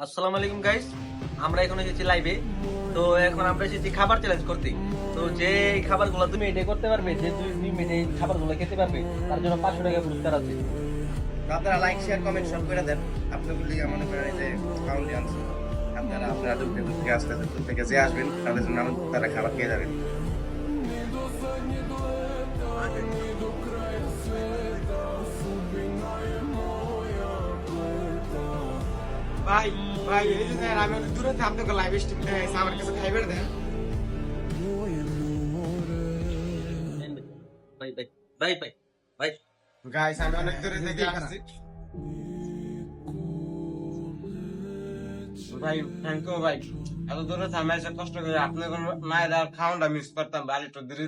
আসসালামু আলাইকুম গাইস, আমরা এখন এসেছি লাইভে। তো এখন আমরা এসেছি খাবার চ্যালেঞ্জ করতে। তো যে এই খাবারগুলো তুমি এটা করতে পারবে, যে 2 মিনিটে এই খাবারগুলো খেতে পারবে, তার জন্য 500 টাকা পুরস্কার আছে। আপনারা লাইক শেয়ার কমেন্ট সব করে দেন। আপনাগুলি মনে করেন এই যে অডিয়েন্স, আপনারা দূর থেকে আসতেছেন, দূর থেকে যে আসবেন তাদের জন্য তারা খাবার খেয়ে যাবেন। ভাই ভাই এই যে দেন, আমি অনেক দূরে থেকে আপনাকে লাইভ স্ট্রিম দেখাইছি, আমার কাছে খাইবার দেন। ভাই ভাই ভাই ভাই ভাই গাইস আমি অনেক দূরে থেকে আসছি। ভাই থ্যাংক ইউ ভাই, এত দূরে থেকে আমি এসে কষ্ট করে আপনাদের মায়ের আর খাওয়াটা মিস করতাম, বাড়ি একটু দূরে।